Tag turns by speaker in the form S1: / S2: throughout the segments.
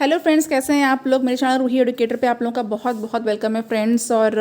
S1: Hello friends, कैसे हैं आप लोग। मेरे चैनल रूही एडुकेटर पे आप लोगों का बहुत बहुत वेलकम है फ्रेंड्स। और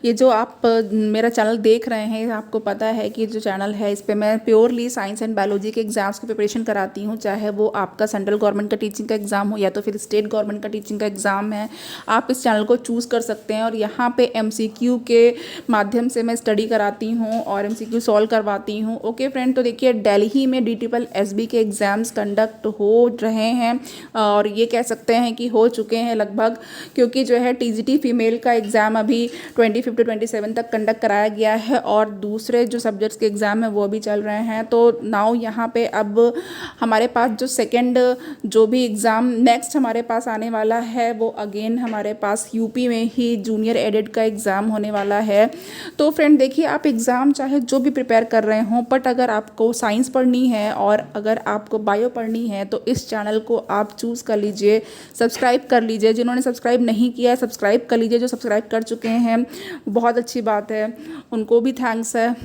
S1: ये जो आप मेरा चैनल देख रहे हैं, आपको पता है कि जो चैनल है इस पे मैं प्योरली साइंस एंड बायोलॉजी के एग्जाम्स की प्रिपरेशन कराती हूँ। चाहे वो आपका सेंट्रल गवर्नमेंट का टीचिंग का एग्ज़ाम हो या तो फिर स्टेट गवर्नमेंट का टीचिंग का एग्ज़ाम है, आप इस चैनल को चूज़ कर सकते हैं। और यहाँ पर MCQ के माध्यम से मैं स्टडी कराती हूँ और MCQ सॉल्व करवाती हूँ। ओके फ्रेंड, तो देखिए दिल्ली में DTPL SB के एग्ज़ाम्स कंडक्ट हो रहे हैं और ये कह सकते हैं कि हो चुके हैं लगभग, क्योंकि जो है TGT फीमेल का एग्ज़ाम अभी 25 to 27 तक कंडक्ट कराया गया है और दूसरे जो सब्जेक्ट्स के एग्ज़ाम हैं वो भी चल रहे हैं। तो नाउ यहाँ पे अब हमारे पास जो सेकंड जो भी एग्ज़ाम नेक्स्ट हमारे पास आने वाला है वो अगेन हमारे पास यूपी में ही जूनियर एडेड का एग्ज़ाम होने वाला है। तो फ्रेंड देखिए, आप एग्ज़ाम चाहे जो भी प्रिपेयर कर रहे हों, बट अगर आपको साइंस पढ़नी है और अगर आपको बायो पढ़नी है तो इस चैनल को आप चूज़ कर लीजिए, सब्सक्राइब कर लीजिए। जिन्होंने सब्सक्राइब नहीं किया है सब्सक्राइब कर लीजिए, जो सब्सक्राइब कर चुके हैं बहुत अच्छी बात है, उनको भी थैंक्स है।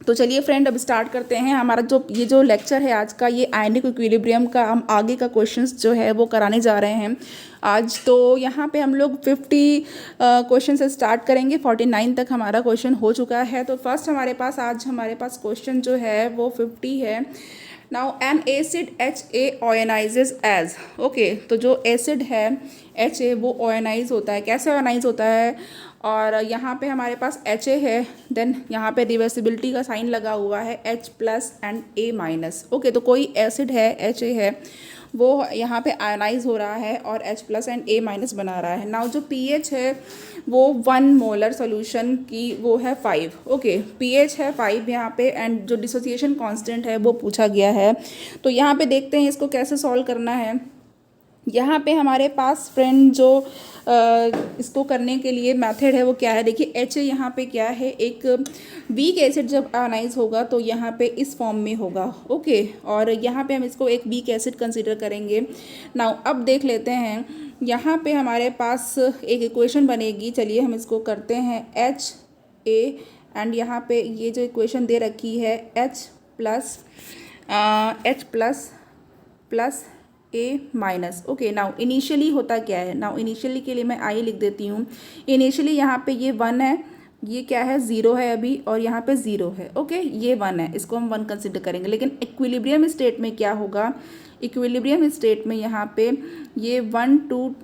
S1: तो चलिए फ्रेंड, अब स्टार्ट करते हैं हमारा जो लेक्चर है आज का, ये आयनिक इक्विलिब्रियम का हम आगे का क्वेश्चंस जो है वो कराने जा रहे हैं आज। तो यहाँ पे हम लोग 50 क्वेश्चन से स्टार्ट करेंगे, 49 तक हमारा क्वेश्चन हो चुका है। तो फर्स्ट आज हमारे पास क्वेश्चन जो है वो 50 है। Now an acid HA ionises as. Okay, तो जो एसिड है HA वो ऑयनाइज होता है। कैसे ऑयनाइज होता है? और यहाँ पे हमारे पास HA है, देन यहाँ पे रिवर्सिबिलिटी का साइन लगा हुआ है H+ एंड A-। ओके, तो कोई एसिड है HA है वो यहाँ पे आयनाइज हो रहा है और H+ एंड A- बना रहा है। नाउ जो pH है वो 1 मोलर सोल्यूशन की वो है 5। ओके, pH है 5 यहाँ पे एंड जो डिसोसिएशन कांस्टेंट है वो पूछा गया है। तो यहाँ पे देखते हैं इसको कैसे सॉल्व करना है। यहाँ पे हमारे पास फ्रेंड जो इसको करने के लिए मेथड है वो क्या है, देखिए HA यहाँ पे क्या है, एक वीक एसिड जब आयनाइज होगा तो यहाँ पे इस फॉर्म में होगा। ओके, और यहाँ पे हम इसको एक वीक एसिड कंसीडर करेंगे। नाउ अब देख लेते हैं, यहाँ पे हमारे पास एक इक्वेशन बनेगी। चलिए हम इसको करते हैं HA एंड यहाँ पे ये जो इक्वेशन दे रखी है H+ A-। Okay, now initially होता क्या है, नाउ इनिशियली के लिए मैं आई लिख देती हूँ। इनिशियली यहाँ पे ये 1 है, ये क्या है 0 है अभी, और यहाँ पे 0 है। ओके, ये 1 है, इसको हम 1 कंसिडर करेंगे। लेकिन इक्विलिब्रियम स्टेट में क्या होगा, इक्विलिब्रियम स्टेट में यहाँ पे ये 1 to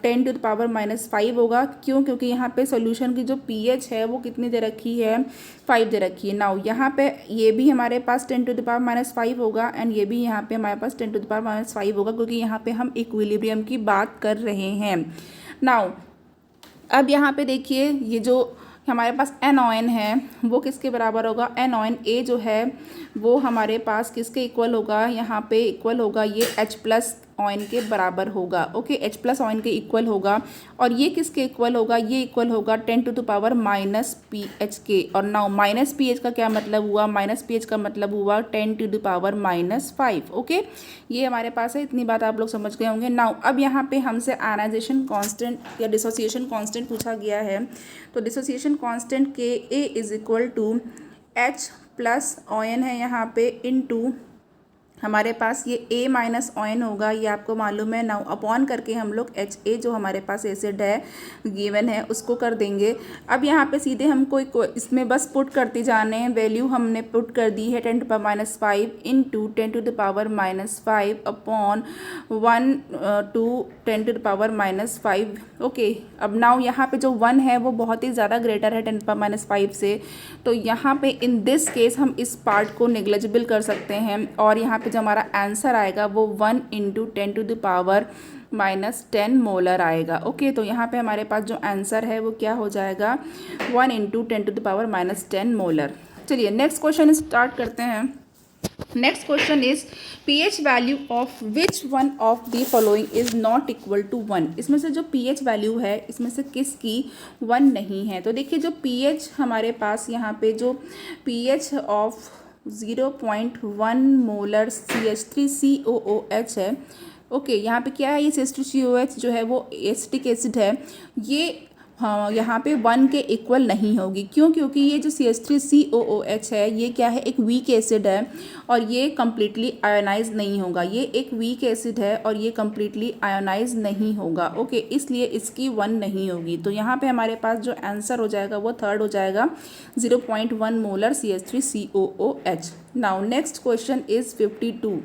S1: 10⁻⁻5 होगा। क्यों? क्योंकि यहाँ पे सॉल्यूशन की जो pH है वो कितनी दे रखी है, 5 दे रखी है। नाउ यहाँ पे ये भी हमारे पास 10⁻⁻5 होगा एंड ये भी यहाँ पे हमारे पास 10⁻⁻5 होगा, क्योंकि यहाँ पे हम इक्विलिब्रियम की बात कर रहे हैं। नाउ अब यहाँ पे देखिए, ये जो हमारे पास एनओएन है वो किसके बराबर होगा, एनओएन A जो है वो हमारे पास किसके इक्वल होगा, यहाँ पे इक्वल होगा ये H+ ऑयन के बराबर होगा। ओके, H+ ऑयन के इक्वल होगा। और ये किसके इक्वल होगा, ये इक्वल होगा 10⁻⁻pH के। और नाउ -pH का क्या मतलब हुआ, -pH का मतलब हुआ 10⁻⁻5। ओके, ये हमारे पास है, इतनी बात आप लोग समझ गए होंगे। नाउ अब यहाँ पे हमसे आयनाइजेशन कांस्टेंट या डिसोसिएशन कांस्टेंट पूछा गया है। तो dissociation constant Ka is equal to H+ ion है यहाँ पे इनटू हमारे पास ये A- ऑयन होगा, ये आपको मालूम है। नाउ अपॉन करके हम लोग HA जो हमारे पास एसिड है गिवन है उसको कर देंगे। अब यहाँ पे सीधे हमको इसमें बस पुट करते जाने हैं, वैल्यू हमने पुट कर दी है 10⁻⁻5 इंटू 10⁻⁻5 अपॉन 1 to 10⁻⁻5। ओके, अब नाउ यहाँ पे जो 1 है वो बहुत ही ज़्यादा ग्रेटर है 10⁻⁻5 से, तो यहाँ पे इन दिस केस हम इस पार्ट को नेग्लिजिबल कर सकते हैं और यहाँ पे जो हमारा आंसर आएगा वो 1 × 10⁻⁻10 मोलर आएगा। ओके, तो यहाँ पे हमारे पास जो आंसर है वो क्या हो जाएगा, 1 × 10⁻⁻10 मोलर। चलिए नेक्स्ट क्वेश्चन स्टार्ट करते हैं। Next question is pH value of which one of the following is not equal to 1। इसमें से जो pH वैल्यू है इसमें से किसकी 1 नहीं है। तो देखिए, जो pH हमारे पास यहाँ पे जो pH ऑफ 0.1 मोलर CH3COOH है। ओके, यहाँ पे क्या है, ये CH2COOH जो है वो एसिटिक एसिड है। ये हाँ यहाँ पे 1 के इक्वल नहीं होगी। क्यों? क्योंकि ये जो CH3COOH है ये क्या है, एक वीक एसिड है और ये कम्प्लीटली आयोनाइज नहीं होगा। ये एक वीक एसिड है और ये कम्प्लीटली आयोनाइज नहीं होगा। ओके, इसलिए इसकी 1 नहीं होगी। तो यहाँ पे हमारे पास जो आंसर हो जाएगा वो थर्ड हो जाएगा, 0.1 molar CH3COOH। Now next question is 52।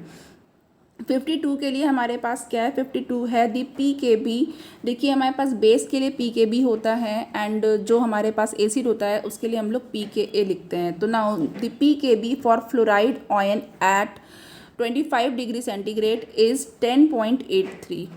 S1: 52 के लिए हमारे पास क्या है, 52 है दी PKB। देखिए हमारे पास बेस के लिए PKB होता है एंड जो हमारे पास एसिड होता है उसके लिए हम लोग PKA लिखते हैं। तो now the PKB for fluoride ion at 25 degree centigrade is 10.83।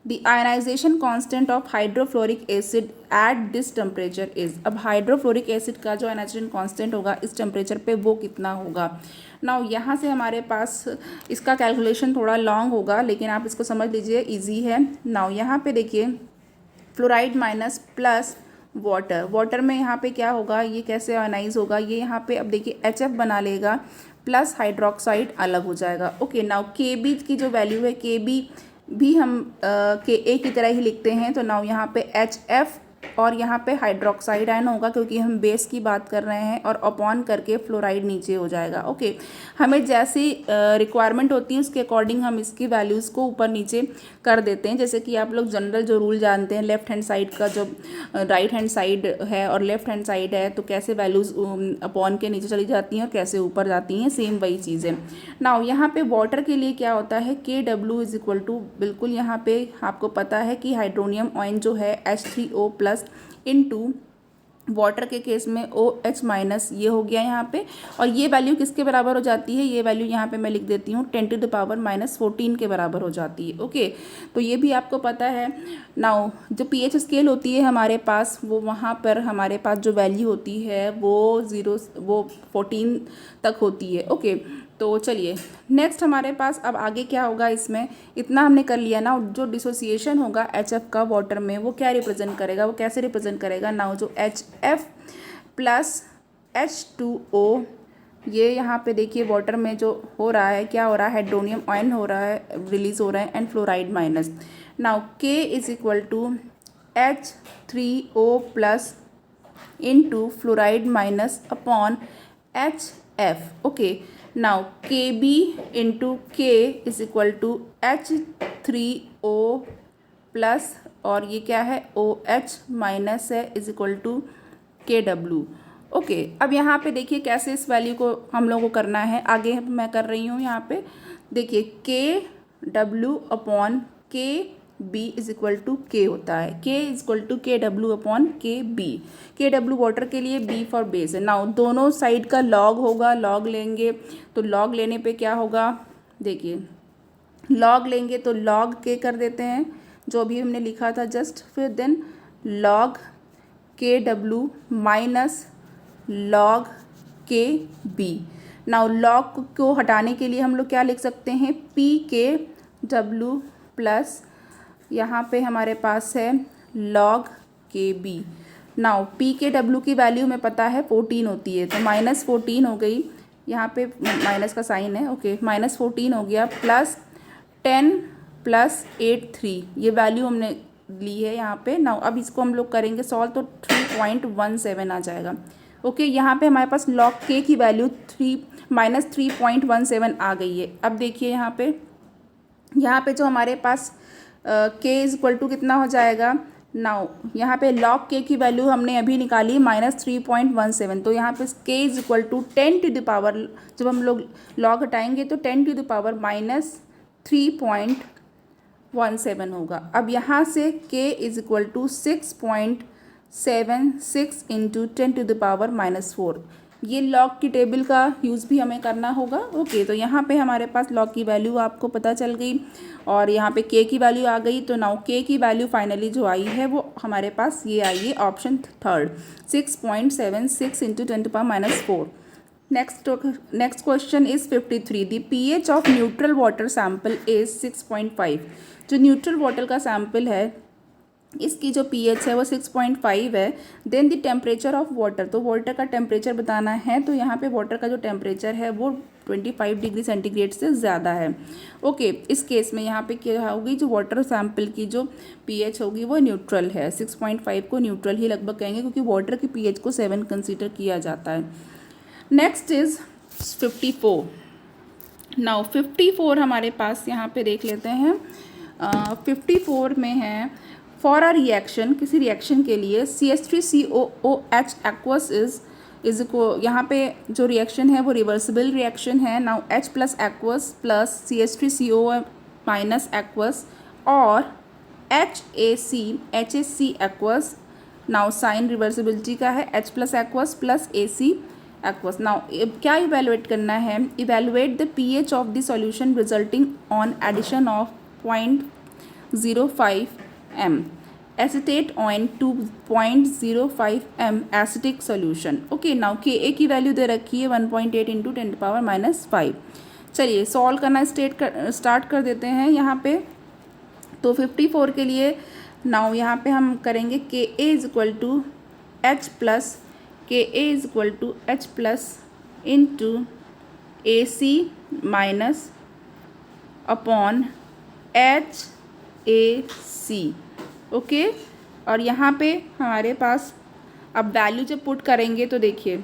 S1: The ionization constant of hydrofluoric acid at this temperature is। अब हाइड्रोफ्लोरिक एसिड का जो आयनाइजेशन कांस्टेंट होगा इस टेम्परेचर पे वो कितना होगा। नाउ यहाँ से हमारे पास इसका कैलकुलेशन थोड़ा लॉन्ग होगा लेकिन आप इसको समझ लीजिए, इजी है। नाउ यहाँ पे देखिए fluoride minus plus water, water में यहाँ पे क्या होगा, ये कैसे आयनाइज होगा, ये यहाँ पे अब देखिए HF बना लेगा प्लस हाइड्रोक्साइड अलग हो जाएगा। ओके, नाउ KB की जो वैल्यू है, KB भी हम KA की तरह ही लिखते हैं। तो नाउ यहाँ पे HF और यहाँ पे हाइड्रोक्साइड आयन होगा क्योंकि हम बेस की बात कर रहे हैं और अपॉन करके फ्लोराइड नीचे हो जाएगा। ओके, हमें जैसी रिक्वायरमेंट होती है उसके अकॉर्डिंग हम इसकी वैल्यूज़ को ऊपर नीचे कर देते हैं। जैसे कि आप लोग जनरल जो रूल जानते हैं, लेफ्ट हैंड साइड का जो राइट हैंड साइड है और लेफ्ट हैंड साइड है तो कैसे वैल्यूज़ अपॉन के नीचे चली जाती हैं और कैसे ऊपर जाती हैं, सेम वही चीज़ है। नाउ यहाँ पे वाटर के लिए क्या होता है, KW इज इक्वल टू, बिल्कुल यहाँ पे आपको पता है कि हाइड्रोनियम आयन जो है H3O प्लस इनटू वाटर के केस में OH माइनस ये हो गया यहाँ पे। और ये वैल्यू किसके बराबर हो जाती है, ये वैल्यू यहाँ पे मैं लिख देती हूँ 10⁻⁻14 के बराबर हो जाती है। ओके, तो ये भी आपको पता है। नाउ जो pH स्केल होती है हमारे पास, वो वहाँ पर हमारे पास जो वैल्यू होती है वो 14 तक होती है। ओके, तो चलिए नेक्स्ट हमारे पास अब आगे क्या होगा, इसमें इतना हमने कर लिया ना। जो डिसोसिएशन होगा HF का वाटर में वो क्या रिप्रेजेंट करेगा, वो कैसे रिप्रेजेंट करेगा। नाउ जो HF प्लस H2O, ये यहाँ पे देखिए वाटर में जो हो रहा है, क्या हो रहा है, हाइड्रोनियम आयन हो रहा है, रिलीज हो रहा है and fluoride minus. Now K is equal to H3O plus into fluoride minus upon HF। Okay, now KB into K is equal to H3O plus और ये क्या है OH माइनस है is equal to KW। Okay, अब यहाँ पे देखिए कैसे इस वैल्यू को हम लोगों को करना है, आगे मैं कर रही हूँ। यहाँ पे देखिए KW upon KB is equal to K होता है, K is equal to KW upon KB। KW water के लिए, B फॉर बेस है। नाउ दोनों साइड का लॉग होगा, लॉग लेंगे तो लॉग लेने पे क्या होगा, देखिए लॉग लेंगे तो लॉग K कर देते हैं जो भी हमने लिखा था जस्ट, फिर then log KW minus log KB। Now log को हटाने के लिए हम लोग क्या लिख सकते हैं, PKW प्लस यहाँ पे हमारे पास है लॉग KB। नाउ PKW की वैल्यू में पता है 14 होती है, तो -14 हो गई, यहाँ पे माइनस का साइन है। ओके, -14 हो गया प्लस 10 प्लस 8 3, ये वैल्यू हमने ली है यहाँ पे। नाउ अब इसको हम लोग करेंगे सॉल्व तो 3.17 आ जाएगा। ओके, यहाँ पे हमारे पास लॉग K की वैल्यू -3.17 आ गई है। अब देखिए यहाँ पे जो हमारे पास K इज इक्वल टू कितना हो जाएगा। नाउ यहाँ पे लॉग K की वैल्यू हमने अभी निकाली -3.17, तो यहाँ पे K is equal to 10 to the power, जब हम लोग लॉग हटाएंगे तो 10 टू द पावर -3.17 होगा। अब यहाँ से K is equal to 6.76 into 10 to the power -4, ये लॉग की टेबल का यूज़ भी हमें करना होगा। ओके, तो यहाँ पे हमारे पास लॉग की वैल्यू आपको पता चल गई और यहाँ पे K की वैल्यू आ गई। तो नाउ K की वैल्यू फाइनली जो आई है वो हमारे पास ये आई है, option third, 6.76 into 10 to power -4। Next question is 53। The pH of neutral water sample is 6.5। जो न्यूट्रल वाटर का सैंपल है इसकी जो pH है वो 6.5 है। Then the temperature of water, तो वाटर का टेम्परेचर बताना है। तो यहाँ पे वाटर का जो टेम्परेचर है वो 25 डिग्री सेंटीग्रेड से ज़्यादा है। ओके, इस केस में यहाँ पे क्या होगी, जो वाटर सैंपल की जो पीएच होगी वो न्यूट्रल है। 6.5 को न्यूट्रल ही लगभग कहेंगे, क्योंकि वाटर की पीएच को 7 कंसीडर किया जाता है। Next is 54। नाउ 54 हमारे पास यहाँ पे देख लेते हैं। 54 में है, फॉर अ रिएक्शन, किसी रिएक्शन के लिए CH3COOH एक्वस इज को, यहाँ पे जो रिएक्शन है वो रिवर्सिबल रिएक्शन है। Now H plus aqueous plus CH3CO minus aqueous और HAC aqueous. Now sign reversibility का है, H plus aqueous plus AC aqueous. Now क्या इवेलुएट करना है, evaluate the pH of the solution resulting on addition of 0.05 m acetate on to 0.05 m acetic solution. Okay, now Ka की value दे रखी है 1.8 into 10⁻⁻5। चलिए सॉल्व करना start कर देते हैं यहाँ पे। तो 54 के लिए नाउ यहाँ पे हम करेंगे Ka is equal to H plus into AC minus upon HAC। Okay, और यहाँ पे हमारे पास अब वैल्यू जब पुट करेंगे तो देखिए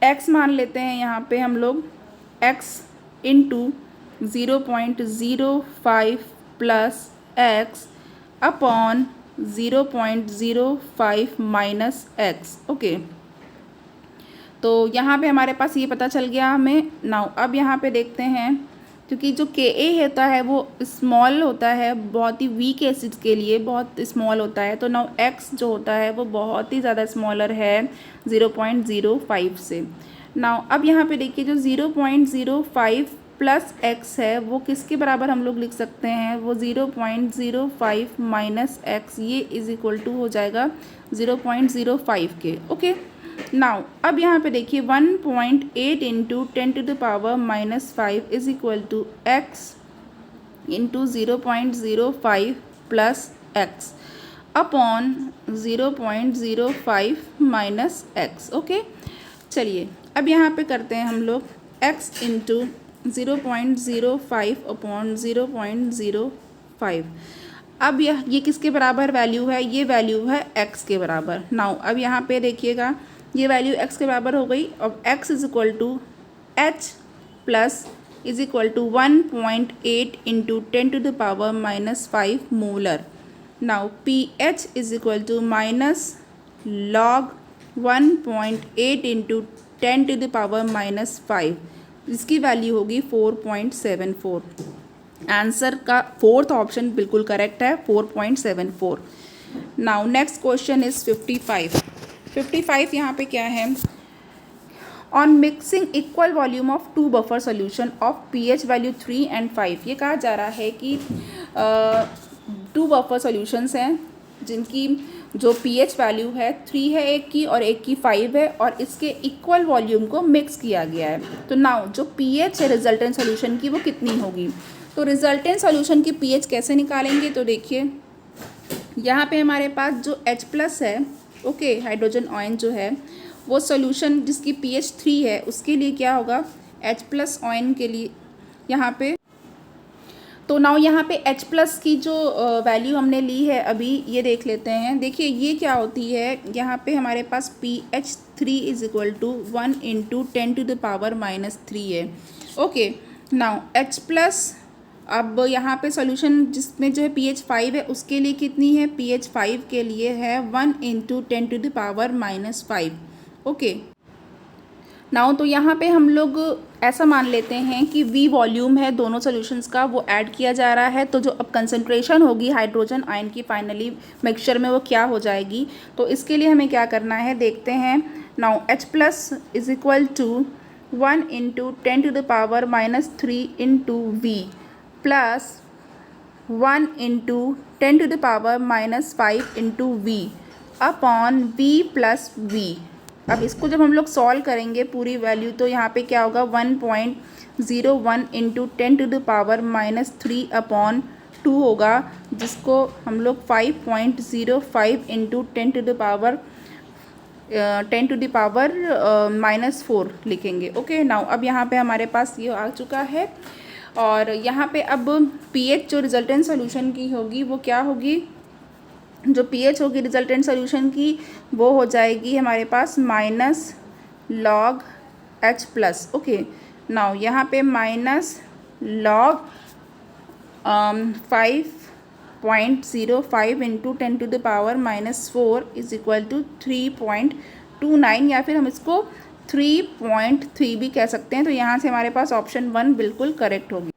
S1: x मान लेते हैं यहाँ पे हम लोग, x into 0.05 plus x upon 0.05 minus x। Okay, तो यहाँ पे हमारे पास ये पता चल गया हमें। नाउ अब यहाँ पे देखते हैं, क्योंकि जो Ka होता है वो स्मॉल होता है, बहुत ही वीक एसिड्स के लिए बहुत स्मॉल होता है। तो नाउ x जो होता है वो बहुत ही ज़्यादा स्मॉलर है 0.05 से। नाउ अब यहाँ पे देखिए जो 0.05 प्लस x है वो किसके बराबर हम लोग लिख सकते हैं, वो 0.05 माइनस x, ये इज इक्वल टू हो जाएगा 0.05 के। ओके, नाउ अब यहाँ पे देखिए 1.8 into 10⁻⁻5 is equal to x into 0.05 plus x upon 0.05 minus x। Okay, चलिए अब यहाँ पे करते हैं हम लोग x इंटू 0.05 अपॉन 0.05। अब ये किसके बराबर वैल्यू है, ये वैल्यू है x के बराबर। नाउ अब यहाँ पे देखिएगा ये वैल्यू x के बराबर हो गई। अब x is equal to H plus is equal to 1.8 into 10⁻⁻5 molar. Now pH is equal to minus log 1.8 into 10⁻⁻5, इसकी वैल्यू होगी 4.74। आंसर का फोर्थ ऑप्शन बिल्कुल करेक्ट है, 4.74। नाउ नेक्स्ट क्वेश्चन इज 55 यहाँ पे क्या है, on mixing equal volume of 2 buffer solution of pH value 3 and 5। ये कहा जा रहा है कि 2 बफर सोल्यूशंस हैं जिनकी जो pH वैल्यू है 3 है एक की और एक की 5 है, और इसके इक्वल वॉल्यूम को मिक्स किया गया है। तो नाउ जो pH है रिजल्टेंट सोल्यूशन की वो कितनी होगी। तो रिजल्टेंट सोल्यूशन की pH कैसे निकालेंगे, तो देखिए यहाँ पे हमारे पास जो H प्लस है, ओके, हाइड्रोजन आयन जो है वो सोल्यूशन जिसकी pH 3 है उसके लिए क्या होगा, H प्लस आयन के लिए यहाँ पे। तो नाउ यहाँ पे H प्लस की जो वैल्यू हमने ली है अभी ये देख लेते हैं। देखिए ये क्या होती है, यहाँ पे हमारे पास pH 3 is equal to 1 into 10⁻⁻3 है। ओके, नाउ H प्लस, अब यहाँ पे सॉल्यूशन जिसमें जो है pH 5 है उसके लिए कितनी है, pH 5 के लिए है 1 इंटू 10⁻⁻5। ओके, नाउ तो यहाँ पे हम लोग ऐसा मान लेते हैं कि V वॉल्यूम है दोनों सॉल्यूशंस का, वो ऐड किया जा रहा है। तो जो अब कंसंट्रेशन होगी हाइड्रोजन आयन की फाइनली मिक्सचर में वो क्या हो जाएगी, तो इसके लिए हमें क्या करना है देखते हैं। Now H plus is equal to 1 into 10⁻⁻3 into V plus 1 into 10⁻⁻5 into V upon V plus V। अब इसको जब हम लोग सॉल्व करेंगे पूरी वैल्यू, तो यहाँ पे क्या होगा 1.01 इंटू 10⁻⁻3 अपॉन 2 होगा, जिसको हम लोग 5.05 इंटू 10⁻⁻⁴ लिखेंगे। ओके, नाउ अब यहाँ पे हमारे पास ये आ चुका है। और यहाँ पे अब pH जो रिजल्टेंट सोल्यूशन की होगी वो क्या होगी, जो pH होगी रिजल्टेंट सोल्यूशन की वो हो जाएगी हमारे पास -log H+। ओके, नाउ यहाँ पे -log 5.05 into 10⁻⁻⁴ is equal to 3.29, या फिर हम इसको 3.3 भी कह सकते हैं। तो यहाँ से हमारे पास ऑप्शन 1 बिल्कुल करेक्ट होगी।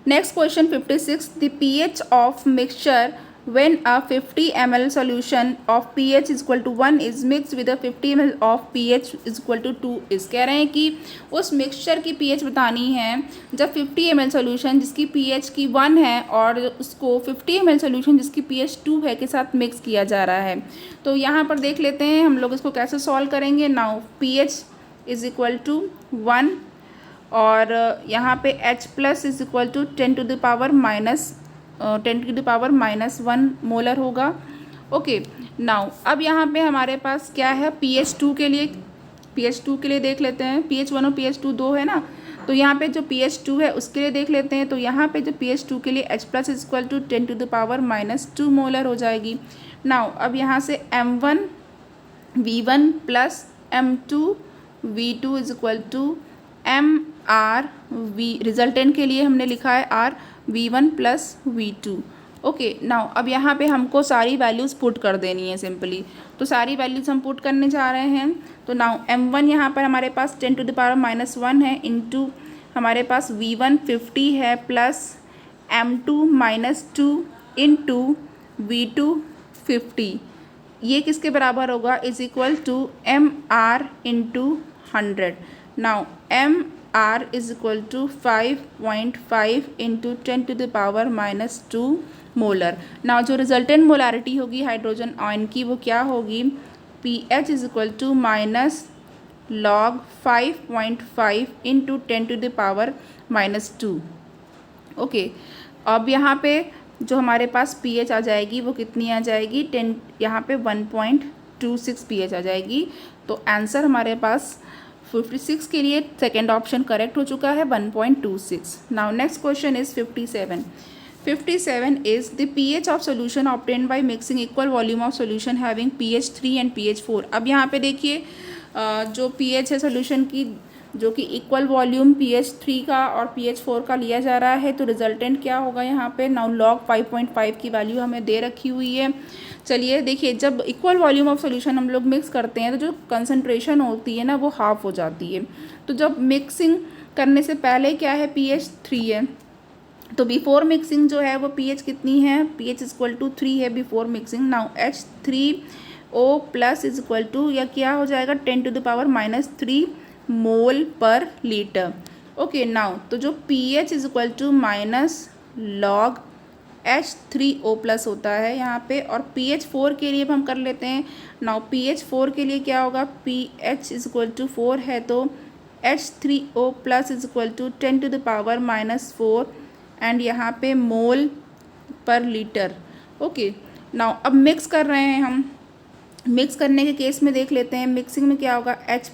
S1: Next question 56, the pH of mixture when a 50 ml solution of pH is equal to 1 is mixed with a 50 ml of pH is equal to 2 is। कह रहे हैं कि उस मिक्सचर की pH बतानी है जब 50 ml सोल्यूशन जिसकी pH की 1 है और उसको 50 ml सोल्यूशन जिसकी pH 2 है के साथ मिक्स किया जा रहा है। तो यहाँ पर देख लेते हैं हम लोग इसको कैसे सॉल्व करेंगे। Now pH is equal to 1 और यहाँ पे H+ is equal to 10⁻⁻1 molar होगा। ओके, नाउ अब यहाँ पे हमारे पास क्या है, pH2 के लिए देख लेते हैं। pH1 और pH2 दो है ना, तो यहाँ पे जो pH2 है उसके लिए देख लेते हैं। तो यहाँ पे जो pH2 के लिए H+ is equal to 10⁻⁻2 molar हो जाएगी। नाउ अब यहाँ से M1 V1 plus M2 V2 is equal to MR V, resultant के लिए हमने लिखा है R V1 plus V2। Okay, now अब यहाँ पे हमको सारी वैल्यूज़ पुट कर देनी है सिंपली। तो सारी वैल्यूज़ हम पुट करने जा रहे हैं। तो नाउ M1 यहाँ पर हमारे पास 10⁻⁻1 है इंटू हमारे पास V1 50 है प्लस M2 -2 इंटू V2 50, ये किसके बराबर होगा, is equal to MR into 100। Now MR is equal to 5.5 into 10⁻⁻2 molar. Now जो रिजल्टेंट मोलारिटी होगी हाइड्रोजन आयन की वो क्या होगी, pH is equal to -log 5.5 into 10⁻⁻2। Okay, अब यहाँ पे जो हमारे पास pH आ जाएगी वो कितनी आ जाएगी, 10, यहाँ पे 1.26 pH आ जाएगी। तो आंसर हमारे पास 56 के लिए सेकेंड ऑप्शन करेक्ट हो चुका है, 1.26। Now next question is 57। 57 is the pH of solution obtained by mixing equal volume of solution having pH 3 and pH 4। अब यहाँ पे देखिए जो pH है सोल्यूशन की जो कि इक्वल वॉल्यूम pH 3 का और pH 4 का लिया जा रहा है। तो रिजल्टेंट क्या होगा यहाँ पे, नाउ log 5.5 की वैल्यू हमें दे रखी हुई है। चलिए देखिए, जब इक्वल वॉल्यूम ऑफ सोल्यूशन हम लोग मिक्स करते हैं तो जो कंसंट्रेशन होती है ना वो हाफ हो जाती है। तो जब मिक्सिंग करने से पहले क्या है, pH 3 है, तो बिफोर मिक्सिंग जो है वो pH कितनी है, pH इज इक्वल टू 3 है before mixing. Now H3O plus is equal to या क्या हो जाएगा 10⁻⁻3 मोल पर लीटर। ओके, नाउ तो जो pH is equal to -log H3O plus होता है यहाँ पे, और pH 4 के लिए हम कर लेते हैं। नाउ pH 4 के लिए क्या होगा, pH इज इक्वल टू 4 है तो H3O plus is equal to 10⁻⁻4 and यहाँ पे mole per litre. Okay, now अब मिक्स कर रहे हैं हम। मिक्स करने के केस में देख लेते हैं, मिक्सिंग में क्या होगा, H+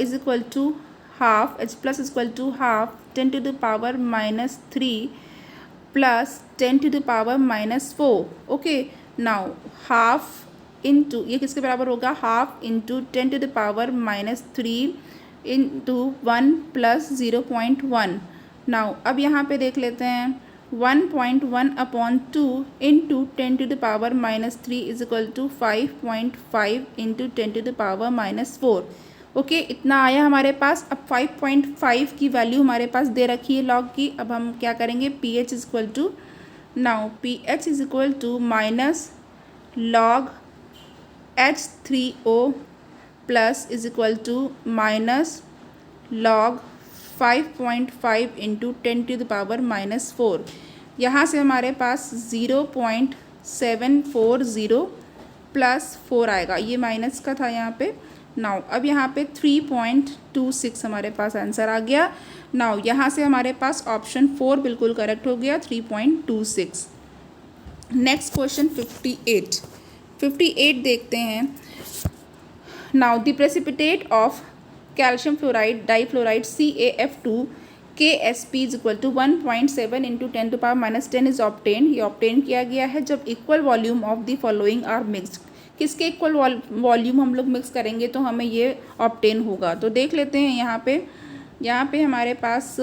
S1: is equal to half, H+ is equal to half 10⁻⁻3 plus 10⁻�4। Okay, now half into ये किसके बराबर होगा, half into 10⁻⁻3 into 1 plus 0.1। Now अब यहाँ पे देख लेते हैं 1.1/2 into 10⁻⁻3 is equal to 5.5 into 10⁻⁻4। Okay, इतना आया हमारे पास। अब 5.5 की वैल्यू हमारे पास दे रखी है लॉग की। अब हम क्या करेंगे, pH is equal to, now pH is equal to -log H3O plus is equal to -log 5.5 into 10⁻⁻4। यहाँ से हमारे पास 0.740 प्लस 4 आएगा, ये माइनस का था यहाँ पे। नाउ अब यहाँ पे 3.26 हमारे पास आंसर आ गया। नाउ यहाँ से हमारे पास ऑप्शन 4 बिल्कुल करेक्ट हो गया, 3.26। नेक्स्ट क्वेश्चन 58 देखते हैं। Now the precipitate of calcium fluoride difluoride CaF2 KSP is equal to 1.7 into 10⁻10 is obtain. ये ऑब्टेन किया गया है जब equal volume of the following are mixed. किसके इक्वल वॉल्यूम हम लोग मिक्स करेंगे तो हमें ये ऑब्टेन होगा। तो देख लेते हैं यहाँ पे हमारे पास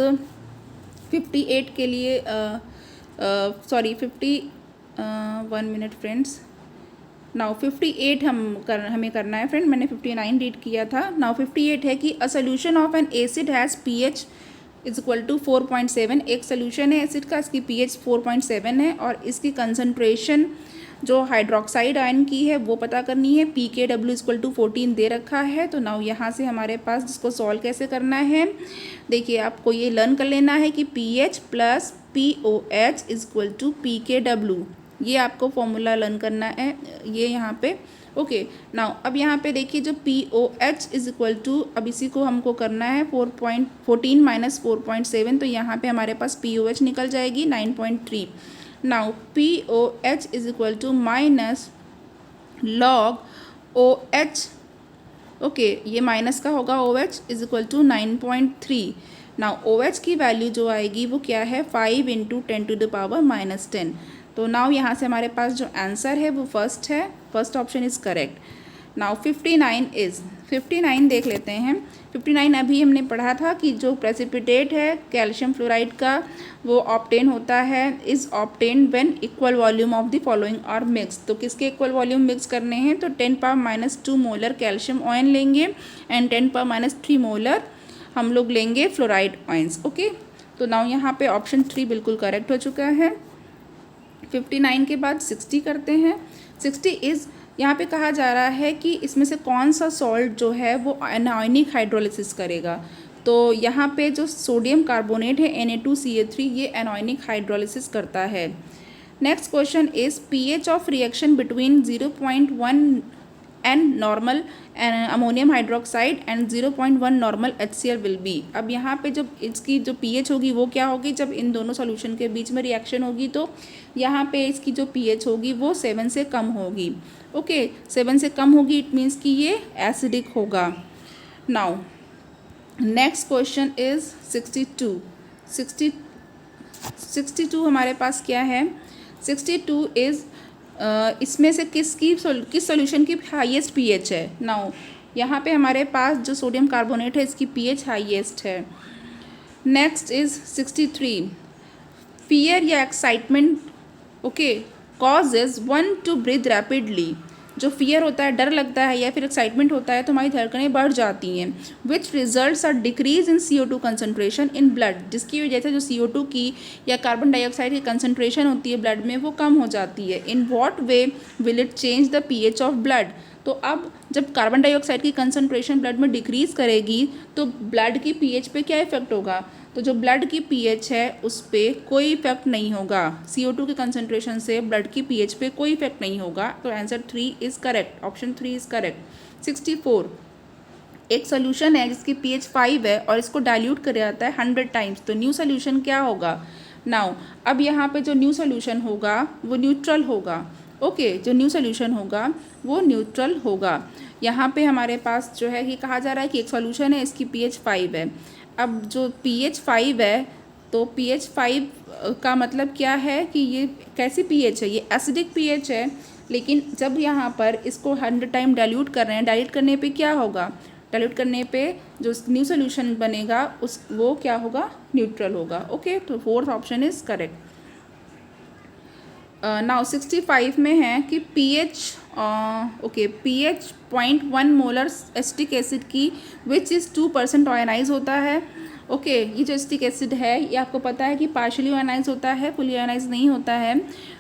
S1: 58 के लिए 1 मिनट फ्रेंड्स। नाउ 58 हमें करना है फ्रेंड, मैंने 59 रीड किया था। नाउ 58 है कि a solution of an acid has pH is equal to 4.7। एक सोल्यूशन है एसिड का, इसकी pH 4.7 है और इसकी कंसनट्रेशन जो हाइड्रोक्साइड आयन की है वो पता करनी है। pKw इज इक्वल टू 14 दे रखा है। तो नाउ यहाँ से हमारे पास जिसको सॉल्व कैसे करना है, देखिए आपको ये लर्न कर लेना है कि pH plus POH is equal to pKw। ये आपको फॉर्मूला लर्न करना है ये यहाँ पे। ओके नाउ अब यहाँ पे देखिए जो POH इज इक्वल टू, अब इसी को हमको करना है 4.14 माइनस 4.7, तो यहाँ पे हमारे पास POH निकल जाएगी 9.3। Now POH is equal to minus log OH, okay ये माइनस का होगा, OH is equal to 9.3। Now OH की वैल्यू जो आएगी वो क्या है 5 इंटू 10⁻−10। तो नाउ यहाँ से हमारे पास जो आंसर है वो फर्स्ट है, first option is correct. Now 59 देख लेते हैं। 59 अभी हमने पढ़ा था कि जो प्रेसिपिटेट है कैल्शियम फ्लोराइड का वो ऑब्टेन होता है, is obtain when equal volume of the following are mix. तो किसके इक्वल वॉल्यूम मिक्स करने हैं, तो 10⁻−2 मोलर कैल्शियम ऑयन लेंगे एंड 10⁻3 मोलर हम लोग लेंगे फ्लोराइड ऑयंस। ओके तो नाउ यहाँ पे ऑप्शन 3 बिल्कुल करेक्ट हो चुका है। 59 के बाद 60 करते हैं। 60 इज़ यहाँ पे कहा जा रहा है कि इसमें से कौन सा सॉल्ट जो है वो एनायनिक हाइड्रोलिसिस करेगा। तो यहाँ पे जो सोडियम कार्बोनेट है Na2CA3 ये एनायनिक हाइड्रोलिसिस करता है। Next question is pH of reaction between 0.1 N normal ammonium hydroxide and 0.1 normal HCl will be. अब यहाँ पे जब इसकी जो pH होगी वो क्या होगी, जब इन दोनों सॉल्यूशन के बीच में रिएक्शन होगी तो यहाँ पे इसकी जो pH होगी वो 7 से कम होगी। ओके 7 से कम होगी, इट मीन्स कि ये एसिडिक होगा। नाउ नेक्स्ट क्वेश्चन इज़ 62 हमारे पास क्या है, 62 इज़ इसमें से किस सॉल्यूशन की हाईएस्ट pH है। नाउ यहाँ पे हमारे पास जो सोडियम कार्बोनेट है इसकी pH हाईएस्ट है। नेक्स्ट इज़ 63 फियर या excitement okay causes one to breathe rapidly. जो फियर होता है, डर लगता है या फिर एक्साइटमेंट होता है तो हमारी धड़कनें बढ़ जाती हैं। Which results are decrease in CO2 concentration in blood, जिसकी वजह से जो CO2 की या कार्बन डाइऑक्साइड की कंसनट्रेशन होती है ब्लड में वो कम हो जाती है। In what way will it change the pH of blood. तो अब जब कार्बन डाइऑक्साइड की कंसनट्रेशन ब्लड में डिक्रीज़ करेगी तो ब्लड की pH पे क्या इफेक्ट होगा, तो जो ब्लड की pH है उस पर कोई इफेक्ट नहीं होगा। CO2 की कंसनट्रेशन से ब्लड की pH पे कोई इफेक्ट नहीं होगा। तो answer 3 is correct, option 3 is correct. 64 एक सोल्यूशन है जिसकी pH 5 है और इसको डाइल्यूट कर जाता है 100 टाइम्स, तो न्यू सोल्यूशन क्या होगा। नाउ अब यहाँ पे जो न्यू सोल्यूशन होगा वो न्यूट्रल होगा। ओके जो न्यू सोल्यूशन होगा वो न्यूट्रल होगा। यहाँ पे हमारे पास जो है कि कहा जा रहा है कि एक सोल्यूशन है इसकी pH 5 है। अब जो pH 5 है तो pH 5 का मतलब क्या है कि ये कैसी pH है, ये एसिडिक pH है। लेकिन जब यहाँ पर इसको 100 टाइम डाइल्यूट कर रहे हैं, डाइल्यूट करने पे क्या होगा, डाइल्यूट करने पे जो न्यू सोल्यूशन बनेगा वो क्या होगा, न्यूट्रल होगा। ओके तो 4th option is correct. Now 65 में है कि pH pH 0.1 molar acetic acid की विच इज़ 2% आयनाइज होता है। ओके ये जो एसिटिक एसिड है ये आपको पता है कि पार्शियली आयनाइज होता है, फुली आयनाइज नहीं होता है,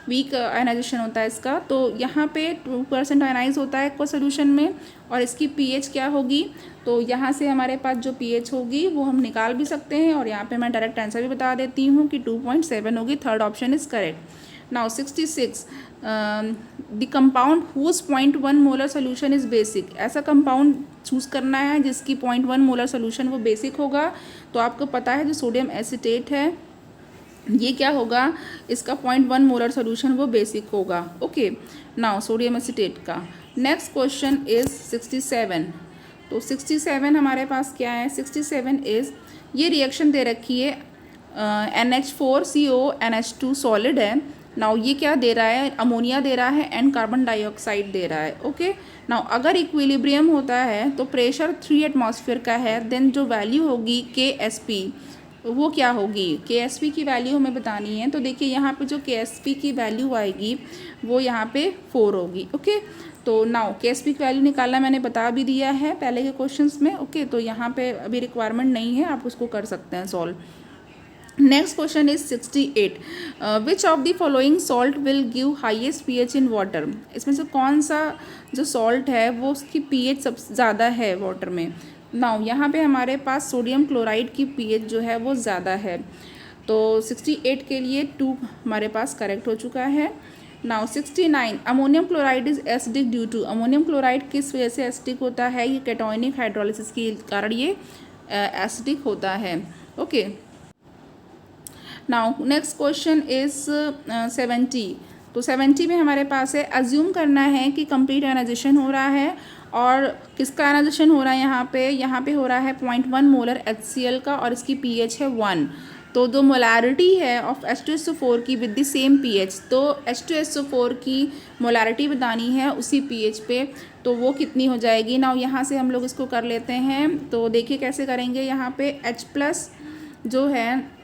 S1: वीक आयनाइजेशन होता है इसका। तो यहाँ पे 2% आयनाइज होता है को सोल्यूशन में और इसकी pH क्या होगी, तो यहाँ से हमारे पास जो pH होगी वो हम निकाल भी सकते हैं और यहाँ पे मैं डायरेक्ट आंसर भी बता देती हूँ कि 2.7 होगी। 3rd option is correct. Now 66 the compound whose 0.1 molar solution is basic. ऐसा कंपाउंड चूज़ करना है जिसकी 0.1 मोलर सोल्यूशन वो बेसिक होगा। तो आपको पता है जो सोडियम एसिटेट है ये क्या होगा, इसका 0.1 मोलर सोल्यूशन वो बेसिक होगा। ओके नाउ सोडियम एसिटेट का नेक्स्ट क्वेश्चन इज 67। तो 67 हमारे पास क्या है, 67 इज, ये रिएक्शन दे रखी है NH4CO NH2 सॉलिड है। नाउ ये क्या दे रहा है, अमोनिया दे रहा है एंड कार्बन डाइऑक्साइड दे रहा है। ओके, नाउ अगर इक्विलिब्रियम होता है तो प्रेशर 3 एटमॉस्फेयर का है, देन जो वैल्यू होगी KSP वो क्या होगी, KSP की वैल्यू हमें बतानी है। तो देखिए यहाँ पे जो KSP की वैल्यू आएगी वो यहाँ पे 4 होगी। ओके, तो नाउ KSP की वैल्यू निकालना मैंने बता भी दिया है पहले के क्वेश्चंस में। ओके, तो यहाँ पे अभी रिक्वायरमेंट नहीं है, आप उसको कर सकते हैं solve. Next question is 68। Which of the following salt will give highest pH in water. इसमें से कौन सा जो सॉल्ट है वो उसकी pH सबसे ज़्यादा है वाटर में। नाउ यहाँ पे हमारे पास सोडियम क्लोराइड की pH जो है वो ज़्यादा है। तो 68 के लिए 2 हमारे पास करेक्ट हो चुका है। Now 69, ammonium chloride is acidic due to. Ammonium chloride किस वजह से एसिडिक होता है, ये कैटोनिक हाइड्रोलिसिस के कारण ये एसिडिक होता है। Okay, now next question is 70। तो 70 में हमारे पास है, अज्यूम करना है कि कंप्लीट आयनाइजेशन हो रहा है, और किसका आयनाइजेशन हो रहा है यहाँ पे हो रहा है 0.1 मोलर HCl का, और इसकी pH है 1। तो जो मोलारिटी है ऑफ H2SO4 की विद द सेम pH, तो H2SO4 की मोलारिटी बतानी है उसी pH पे, तो वो कितनी हो जाएगी। ना यहाँ से हम लोग इसको कर लेते हैं। तो देखिए कैसे करेंगे, यहाँ पे H+ जो है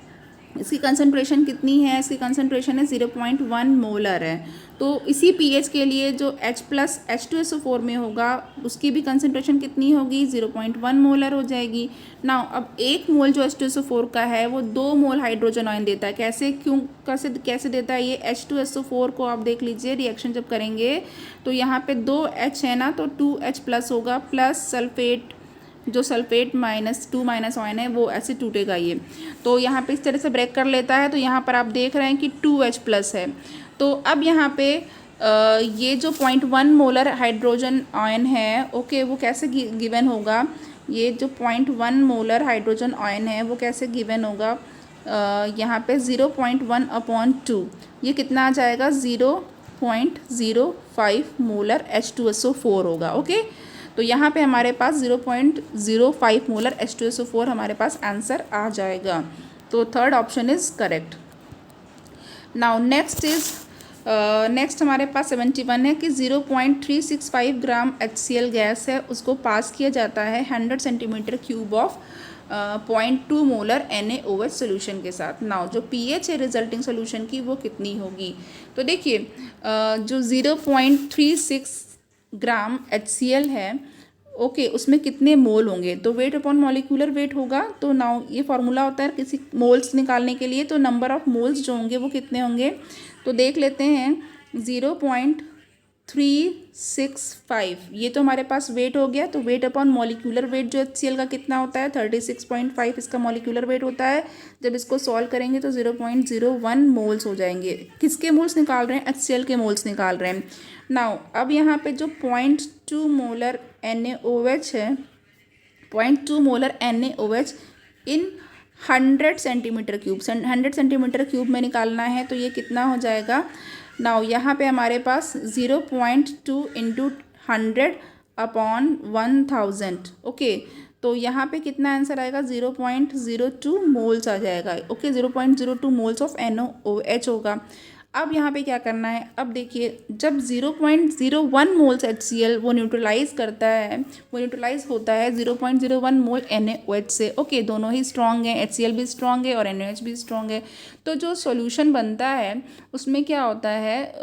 S1: इसकी कंसंट्रेशन कितनी है, इसकी कंसंट्रेशन है 0.1 मोलर है। तो इसी pH के लिए जो H+ H2SO4 में होगा उसकी भी कंसंट्रेशन कितनी होगी, 0.1 मोलर हो जाएगी। नाउ अब 1 मोल जो H2SO4 का है वो 2 मोल हाइड्रोजन आयन देता है। कैसे देता है ये, H2SO4 को आप देख लीजिए, रिएक्शन जब करेंगे तो यहाँ पे 2 H है ना, तो 2H+ होगा, प्लस सल्फेट, जो सल्फेट -2 आयन है वो ऐसे टूटेगा ये। तो यहाँ पे इस तरह से ब्रेक कर लेता है। तो यहाँ पर आप देख रहे हैं कि 2H+ है। तो अब यहाँ पे ये जो 0.1 मोलर हाइड्रोजन आयन है, ओके, वो कैसे गिवन होगा, ये जो 0.1 मोलर हाइड्रोजन आयन है वो कैसे गिवन होगा, यहाँ पे 0.1/2, ये कितना आ जाएगा, 0.05 मोलर H2SO4 होगा। ओके, तो यहाँ पे हमारे पास 0.05 मोलर H2SO4 हमारे पास आंसर आ जाएगा। तो third option is correct. Now next हमारे पास 71 है कि 0.365 ग्राम HCl गैस है, उसको पास किया जाता है 100 centimetre cube of 0.2 molar NaOH solution के साथ। नाउ जो pH है रिजल्टिंग सोल्यूशन की वो कितनी होगी। तो देखिए जो 0.36 ग्राम HCl है, ओके, उसमें कितने मोल होंगे, तो वेट अपॉन मॉलिक्यूलर वेट होगा। तो नाउ ये फार्मूला होता है किसी मोल्स निकालने के लिए, तो नंबर ऑफ मोल्स जो होंगे वो कितने होंगे, तो देख लेते हैं। 0.365 ये तो हमारे पास वेट हो गया। तो वेट अपॉन मॉलिक्यूलर वेट जो HCl का कितना होता है, 36.5 इसका मॉलिक्यूलर वेट होता है। जब इसको सॉल्व करेंगे तो 0.01 मोल्स हो जाएंगे। किसके मोल्स निकाल रहे हैं, HCl के मोल्स निकाल रहे हैं। नाउ अब यहाँ पे जो 0.2 मोलर NaOH है, 0.2 मोलर NaOH इन 100 सेंटीमीटर क्यूब, 100 सेंटीमीटर क्यूब में निकालना है, तो ये कितना हो जाएगा। नाउ यहाँ पे हमारे पास 0.2 इंटू 100/1000। ओके, तो यहाँ पे कितना आंसर आएगा, 0.02 मोल्स आ जाएगा। ओके, 0.02 मोल्स ऑफ NaOH होगा। अब यहाँ पे क्या करना है, अब देखिए जब 0.01 मोल्स HCl वो न्यूट्रलाइज करता है, वो न्यूट्रलाइज होता है 0.01 मोल NaOH से। ओके, दोनों ही स्ट्रॉन्ग हैं, HCl भी स्ट्रॉन्ग है और NaOH भी स्ट्रॉन्ग है। तो जो सॉल्यूशन बनता है उसमें क्या होता है,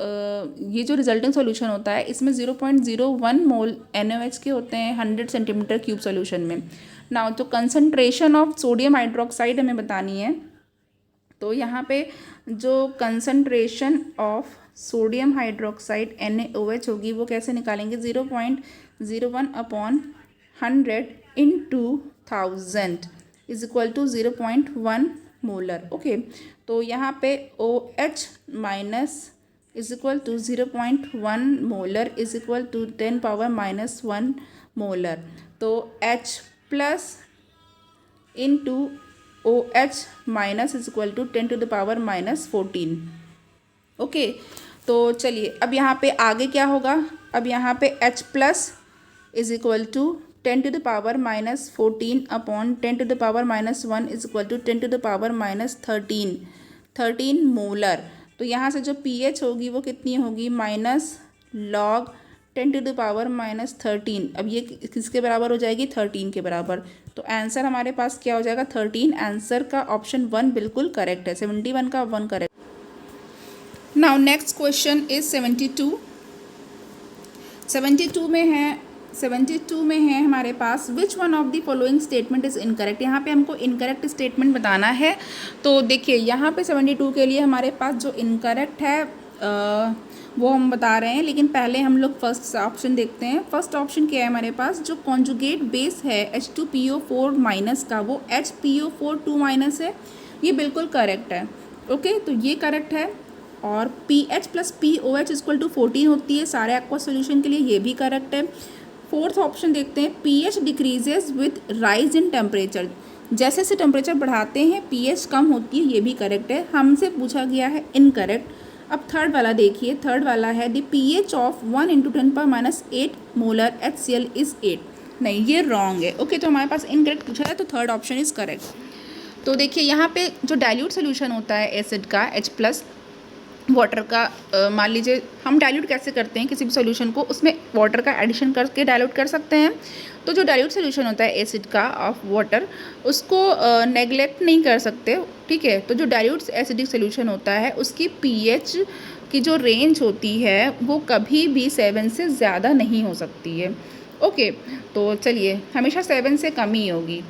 S1: ये जो रिजल्टिंग सॉल्यूशन होता है इसमें 0.01 मोल NaOH के होते हैं 100 सेंटीमीटर क्यूब सॉल्यूशन में। नाउ तो कंसनट्रेशन ऑफ सोडियम हाइड्रोक्साइड हमें बतानी है। तो यहाँ पे जो concentration of sodium hydroxide NaOH होगी वो कैसे निकालेंगे, 0.01/100 into 1000 is equal to 0.1 molar. Okay, तो यहाँ पे OH minus is equal to 0.1 molar is equal to 10⁻⁻1 molar. तो H+ into OH minus is equal to 10⁻⁻14। Okay, तो चलिए अब यहाँ पे आगे क्या होगा, अब यहाँ पे H plus is equal to 10⁻⁻14 upon 10⁻⁻1 is equal to 10⁻⁻13 molar. तो यहाँ से जो pH होगी वो कितनी होगी, माइनस लॉग 10⁻⁻13। अब ये किसके बराबर हो जाएगी, 13 के बराबर। तो आंसर हमारे पास क्या हो जाएगा, 13। आंसर का ऑप्शन 1 बिल्कुल करेक्ट है, 71 का 1 correct. Now next question is 72 में है हमारे पास which one of the following statement is incorrect. यहाँ पे हमको इनकरेक्ट स्टेटमेंट बताना है। तो देखिए यहाँ पे 72 के लिए हमारे पास जो इनकरेक्ट है वो हम बता रहे हैं, लेकिन पहले हम लोग फर्स्ट ऑप्शन देखते हैं। फर्स्ट ऑप्शन क्या है हमारे पास, जो कॉन्जुगेट बेस है H2PO4 माइनस का वो HPO4 2 माइनस है, ये बिल्कुल करेक्ट है। ओके, तो ये करेक्ट है। और PH plus POH equal to 14 होती है सारे एक्वा सोल्यूशन के लिए, ये भी करेक्ट है। फोर्थ ऑप्शन देखते हैं, pH decreases with rise in temperature, जैसे से टेम्परेचर बढ़ाते हैं pH कम होती है, ये भी करेक्ट है। हमसे पूछा गया है इनकरेक्ट। अब थर्ड वाला देखिए, थर्ड वाला है the pH of 1 × 10⁻⁸ molar HCl is 8। नहीं, ये रॉन्ग है। ओके, तो हमारे पास इनकरेक्ट पूछा है, तो थर्ड ऑप्शन इज़ करेक्ट। तो देखिए यहाँ पे जो डाइल्यूट सोल्यूशन होता है एसिड का H प्लस वाटर का, मान लीजिए हम डाइल्यूट कैसे करते हैं किसी भी सॉल्यूशन को, उसमें वाटर का एडिशन करके डाइल्यूट कर सकते हैं। तो जो डाइल्यूट सॉल्यूशन होता है एसिड का ऑफ वाटर, उसको नेगलेक्ट नहीं कर सकते, ठीक है। तो जो डाइल्यूट एसिडिक सॉल्यूशन होता है उसकी पीएच की जो रेंज होती है वो कभी भी 7 से ज़्यादा नहीं हो सकती है। ओके, तो चलिए हमेशा 7 से कम ही होगी।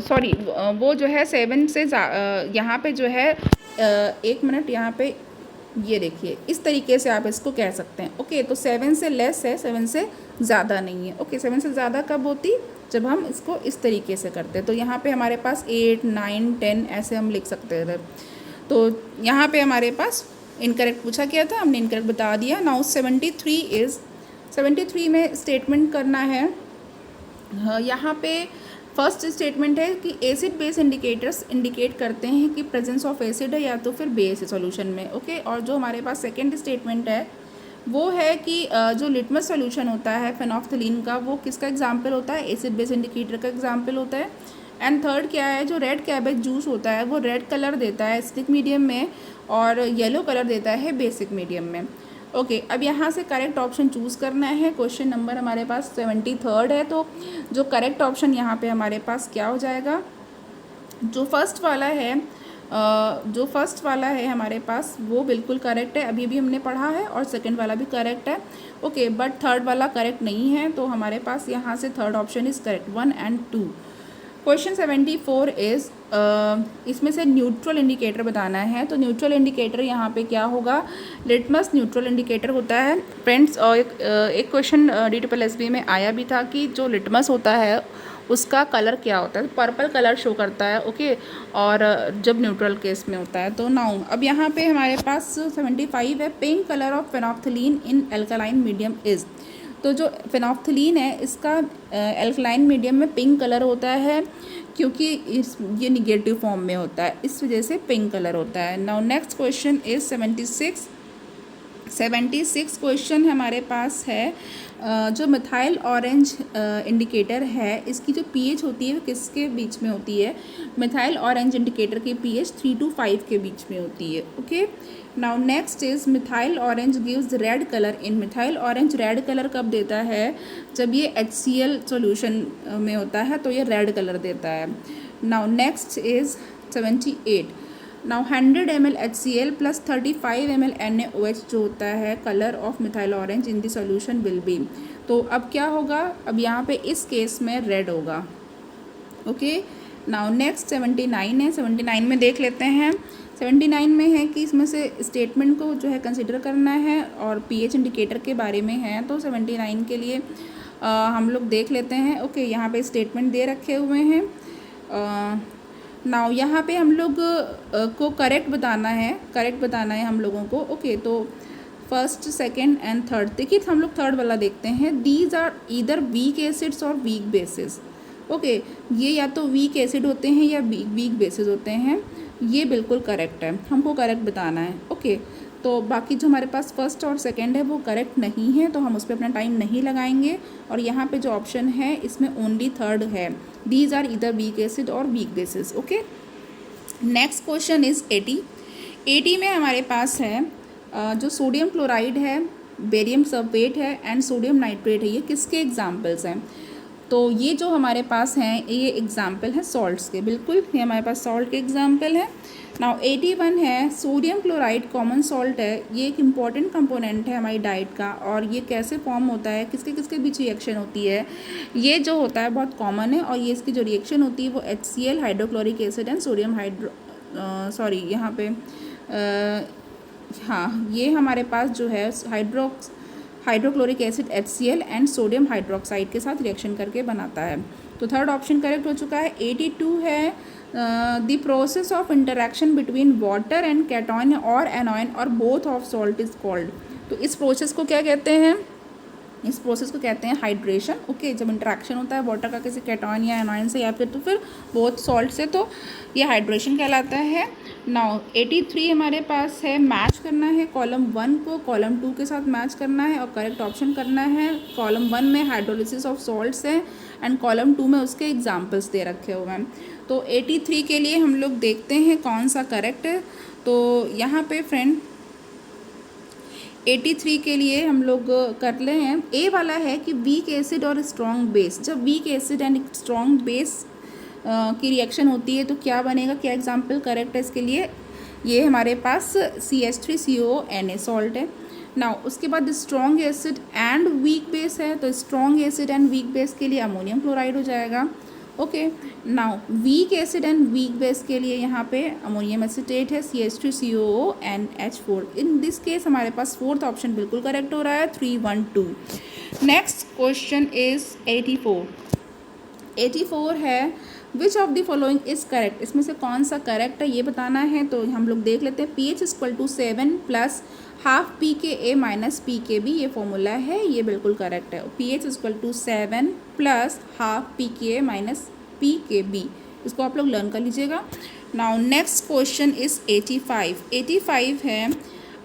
S1: सॉरी, वो जो है 7 से यहाँ पे जो है 1 मिनट, यहाँ पे ये देखिए इस तरीके से आप इसको कह सकते हैं। ओके, तो 7 से लेस है, 7 से ज़्यादा नहीं है। ओके, 7 से ज़्यादा कब होती, जब हम इसको इस तरीके से करते हैं। तो यहाँ पे हमारे पास 8, 9, 10 ऐसे हम लिख सकते थे। तो यहाँ पे हमारे पास इनकरेक्ट पूछा गया था, हमने इनकरेक्ट बता दिया। नाउ 73 में स्टेटमेंट करना है। यहाँ पे फर्स्ट स्टेटमेंट है कि एसिड बेस इंडिकेटर्स इंडिकेट करते हैं कि प्रेजेंस ऑफ एसिड है या तो फिर बेस है सॉल्यूशन में। ओके, और जो हमारे पास सेकंड स्टेटमेंट है वो है कि जो लिटमस सॉल्यूशन होता है फेनोल्फथलीन का, वो किसका एग्जांपल होता है, एसिड बेस इंडिकेटर का एग्जांपल होता है। एंड थर्ड क्या है, जो रेड कैबेज जूस होता है वो रेड कलर देता है एसिडिक मीडियम में और येलो कलर देता है बेसिक मीडियम में। ओके, अब यहाँ से करेक्ट ऑप्शन चूज़ करना है। क्वेश्चन नंबर हमारे पास 73 है, तो जो करेक्ट ऑप्शन यहाँ पे हमारे पास क्या हो जाएगा, जो फर्स्ट वाला है हमारे पास वो बिल्कुल करेक्ट है, अभी भी हमने पढ़ा है, और सेकंड वाला भी करेक्ट है। ओके, बट थर्ड वाला करेक्ट नहीं है, तो हमारे पास यहाँ से थर्ड ऑप्शन इज़ करेक्ट, 1 और 2। क्वेश्चन 74 इज़ इसमें से न्यूट्रल इंडिकेटर बताना है। तो न्यूट्रल इंडिकेटर यहाँ पे क्या होगा, लिटमस न्यूट्रल इंडिकेटर होता है फ्रेंड्स। और एक क्वेश्चन DSSB में आया भी था कि जो लिटमस होता है उसका कलर क्या होता है, पर्पल कलर शो करता है। ओके, और जब न्यूट्रल केस में होता है। तो नाउ अब यहाँ पे हमारे पास 75 है, pink colour of phenolphthalein in alkaline medium is. तो जो फेनोल्फथलीन है इसका एल्कलाइन मीडियम में पिंक कलर होता है, क्योंकि ये निगेटिव फॉर्म में होता है, इस वजह से पिंक कलर होता है। Now next question is 76 question हमारे पास है, जो मिथाइल ऑरेंज इंडिकेटर है इसकी जो पीएच होती है वो किसके बीच में होती है, मिथाइल ऑरेंज इंडिकेटर की पीएच 3 to 5 के बीच में होती है। Okay, now next is methyl orange gives red colour in. Methyl orange red colour कब देता है, जब ये HCl सॉल्यूशन में होता है तो ये रेड कलर देता है। Now next is 78। Now 100 ml HCl plus 35 ml NaOH जो होता है colour of methyl orange in the solution will be. तो अब क्या होगा, अब यहाँ पे इस केस में रेड होगा। ओके, नाउ नेक्स्ट 79 है, 79 में देख लेते हैं। 79 में है कि इसमें से स्टेटमेंट को जो है कंसिडर करना है और पीएच इंडिकेटर के बारे में है। तो 79 के लिए हम लोग देख लेते हैं। ओके, यहाँ पे स्टेटमेंट दे रखे हुए हैं। नाउ यहाँ पे हम लोग को करेक्ट बताना है हम लोगों को। ओके, तो फर्स्ट, सेकंड एंड थर्ड, देखिए हम लोग थर्ड वाला देखते हैं। These are either weak acids और वीक बेसिस। ओके, ये या तो वीक एसिड होते हैं या वीक बेसिस होते हैं, ये बिल्कुल करेक्ट है, हमको करेक्ट बताना है। ओके, तो बाकी जो हमारे पास फर्स्ट और सेकंड है वो करेक्ट नहीं है, तो हम उस पर अपना टाइम नहीं लगाएंगे। और यहाँ पे जो ऑप्शन है इसमें ओनली थर्ड है, these are either weak acid और weak bases. Okay, next question is 80 में हमारे पास है जो सोडियम क्लोराइड है, बेरियम सल्फेट है एंड सोडियम नाइट्रेट है, ये किसके एग्जाम्पल्स हैं? तो ये जो हमारे पास हैं ये एग्जाम्पल है सॉल्ट्स के, बिल्कुल ये हमारे पास सॉल्ट के एग्जाम्पल है। नाउ 81 है सोडियम क्लोराइड कॉमन सॉल्ट है, ये एक इम्पॉर्टेंट कंपोनेंट है हमारी डाइट का, और ये कैसे फॉर्म होता है, किसके किसके बीच रिएक्शन होती है, ये जो होता है बहुत कॉमन है। और ये इसकी जो रिएक्शन होती है वो HCl hydrochloric acid and sodium sorry यहाँ पे हाँ, ये हमारे पास जो है hydrochloric acid HCl and sodium hydroxide के साथ रिएक्शन करके बनाता है। तो थर्ड ऑप्शन करेक्ट हो चुका है। 82 है the process of interaction between water and cation और एनॉयन और both of salt is called. तो इस प्रोसेस को क्या कहते हैं? इस प्रोसेस को कहते हैं हाइड्रेशन। ओके, जब इंटरेक्शन होता है वाटर का किसी कैटॉन या एनॉयन से या फिर तो फिर बोथ सॉल्ट से, तो ये हाइड्रेशन कहलाता है। नाउ 83 हमारे पास है मैच करना है कॉलम 1 को कॉलम 2 के साथ मैच करना है और करेक्ट ऑप्शन करना है। कॉलम 1 में हाइड्रोलिसिस ऑफ सॉल्ट्स है एंड कॉलम 2 में उसके एग्जाम्पल्स दे रखे हुए हैं। तो 83 के लिए हम लोग देखते हैं कौन सा करेक्ट है। तो यहाँ पे फ्रेंड 83 के लिए हम लोग कर ले हैं, ए वाला है कि वीक एसिड और स्ट्रॉन्ग बेस। जब weak acid and strong base की रिएक्शन होती है तो क्या बनेगा, क्या एग्जाम्पल करेक्ट है इसके लिए? ये हमारे पास CH3CONA सॉल्ट है। नाउ उसके बाद strong acid and weak base है, तो strong acid and weak base के लिए अमोनियम क्लोराइड हो जाएगा। Okay, now weak acid and weak base के लिए यहाँ पे अमोनियम एसिटेट है CH2COONH4। इन दिस केस हमारे पास फोर्थ ऑप्शन बिल्कुल करेक्ट हो रहा है 312। नेक्स्ट क्वेश्चन इज 84 है which of the following is correct. इसमें से कौन सा करेक्ट है ये बताना है। तो हम लोग देख लेते हैं। pH = 7 + ½ pKa - pKb, ये फॉर्मूला है, ये बिल्कुल करेक्ट है। pH = 7 + ½ pKa - pKb, इसको आप लोग लर्न कर लीजिएगा। नाउ नेक्स्ट क्वेश्चन इज 85 है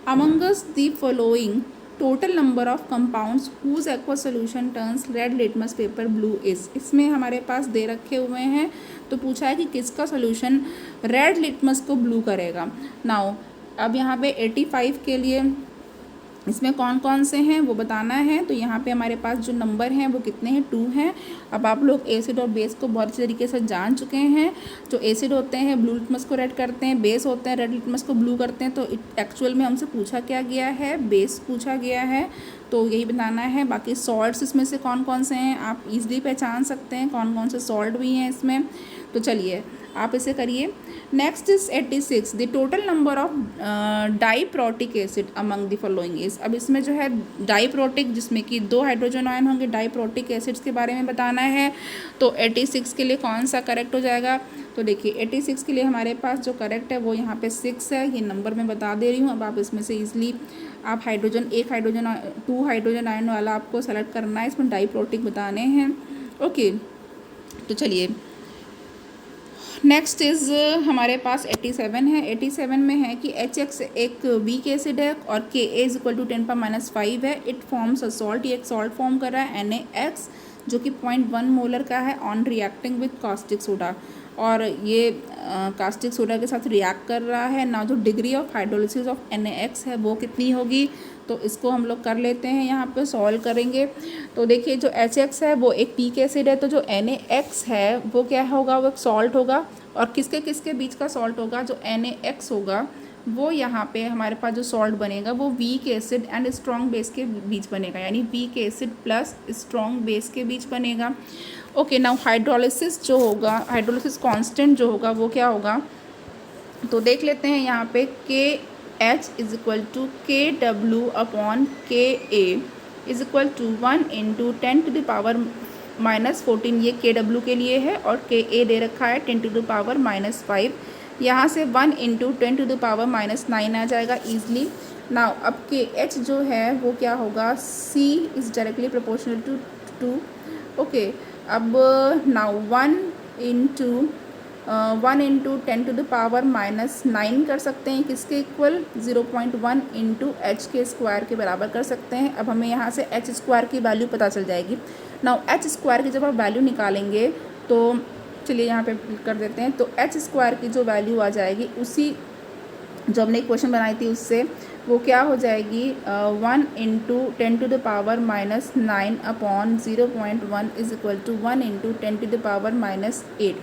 S1: amongst the following total number of compounds whose aqua solution turns red litmus paper blue is. इसमें हमारे पास दे रखे हुए हैं, तो पूछा है कि किसका सोल्यूशन रेड लिटमस को ब्लू करेगा। नाउ अब यहाँ पे 85 के लिए इसमें कौन कौन से हैं वो बताना है। तो यहाँ पे हमारे पास जो नंबर हैं वो कितने हैं, 2 हैं। अब आप लोग एसिड और बेस को बहुत अच्छी तरीके से जान चुके हैं। जो एसिड होते हैं ब्लू लिटमस को रेड करते हैं, बेस होते हैं रेड लिटमस को ब्लू करते हैं। तो एक्चुअल में हमसे पूछा क्या गया है, बेस पूछा गया है, तो यही बताना है। बाकी सॉल्ट्स इसमें से कौन कौन से हैं आप ईजिली पहचान सकते हैं, कौन कौन से सॉल्ट भी हैं इसमें। तो चलिए आप इसे करिए। Next is 86 the total number of diprotic acid among the following is. अब इसमें जो है डाइप्रोटिक, जिसमें कि 2 हाइड्रोजन आयन होंगे, डाइप्रोटिक एसिड्स के बारे में बताना है। तो 86 के लिए कौन सा करेक्ट हो जाएगा? तो देखिए 86 के लिए हमारे पास जो करेक्ट है वो यहाँ पे 6 है, ये नंबर मैं बता दे रही हूँ। अब आप इसमें से ईजिली आप हाइड्रोजन 2 हाइड्रोजन आयन वाला आपको सेलेक्ट करना है, इसमें डाइप्रोटिक बताने हैं। ओके, तो चलिए नेक्स्ट इज़ हमारे पास 87 है। 87 में है कि HX एक वीक एसिड है और Ka = 10⁻⁵ है। इट फॉर्म्स अ सॉल्ट, ये एक सॉल्ट फॉर्म कर रहा है NaX जो कि 0.1 मोलर का है on reacting with caustic soda, और ये कास्टिक सोडा के साथ रिएक्ट कर रहा है ना। जो degree of hydrolysis of NaX है वो कितनी होगी, तो इसको हम लोग कर लेते हैं, यहाँ पे सॉल्व करेंगे। तो देखिए जो HX है वो एक वीक एसिड है, तो जो NaX है वो क्या होगा, वो एक सॉल्ट होगा। और किसके किसके बीच का सॉल्ट होगा, जो NaX होगा वो यहाँ पे हमारे पास जो सॉल्ट बनेगा वो weak acid and strong base के बीच बनेगा, यानी weak acid plus strong base के बीच बनेगा। ओके, नाउ हाइड्रोलिसिस जो होगा, हाइड्रोलिसिस कांस्टेंट जो होगा वो क्या होगा, तो देख लेते हैं यहाँ पे KH = KW/KA = 1 × 10⁻⁻14, ये KW के लिए है, और KA दे रखा है 10⁻⁻5। यहाँ से 1 × 10⁻⁻9 आ जाएगा ईजिली। नाउ अब KH जो है वो क्या होगा, C is directly proportional to 2। Okay, अब नाउ 1 × 1 इंटू 10⁻⁻9 कर सकते हैं, किसके इक्वल 0.1 इंटू एच के स्क्वायर के बराबर कर सकते हैं। अब हमें यहाँ से एच स्क्वायर की वैल्यू पता चल जाएगी। नाउ एच स्क्वायर की जब आप वैल्यू निकालेंगे तो चलिए यहाँ पे कर देते हैं। तो एच स्क्वायर की जो वैल्यू आ जाएगी उसी जो हमने क्वेश्चन बनाई थी उससे, वो क्या हो जाएगी 1 into 10⁻⁻9 upon 0.1 is equal to 1 into 10⁻⁻8।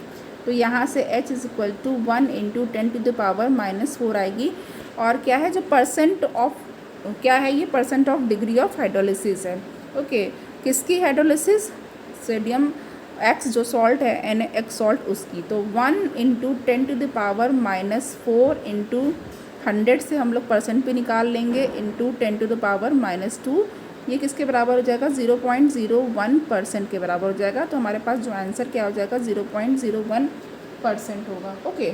S1: तो यहाँ से h is equal to 1 into 10⁻⁻4 आएगी। और क्या है जो परसेंट ऑफ, क्या है ये percent of degree of hydrolysis है। ओके, किसकी हाइड्रोलिसिस, सोडियम एक्स जो सॉल्ट है NaX सॉल्ट उसकी। तो 1 इंटू 10⁻⁻4 इंटू 100 से हम लोग परसेंट पे निकाल लेंगे इंटू 10⁻⁻2, ये किसके बराबर हो जाएगा 0.01% के बराबर हो जाएगा। तो हमारे पास जो आंसर क्या हो जाएगा 0.01% होगा। ओके,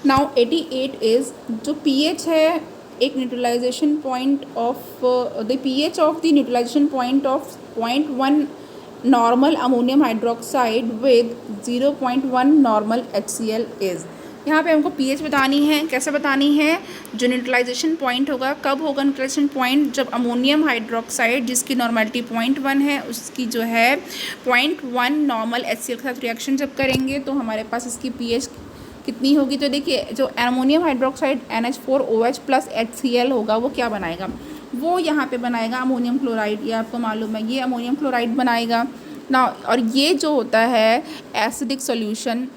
S1: नाउ 88 इज जो pH है एक neutralisation point of the pH of the neutralisation point of 0.1 normal ammonium hydroxide with 0.1 normal HCl is. यहाँ पे हमको pH बतानी है। कैसे बतानी है, जो न्यूट्रलाइजेशन पॉइंट होगा, कब होगा न्यूट्रलाइजेशन पॉइंट, जब अमोनियम हाइड्रोक्साइड जिसकी नॉर्मलिटी 0.1 है उसकी जो है 0.1 नॉर्मल HCl के साथ रिएक्शन जब करेंगे तो हमारे पास इसकी pH कितनी होगी। तो देखिए जो ammonium hydroxide NH4OH plus HCl होगा वो क्या बनाएगा, वो यहाँ पे बनाएगा अमोनियम क्लोराइड। ये आपको मालूम है, ये अमोनियम क्लोराइड बनाएगा ना। और ये जो होता है एसिडिक सॉल्यूशन,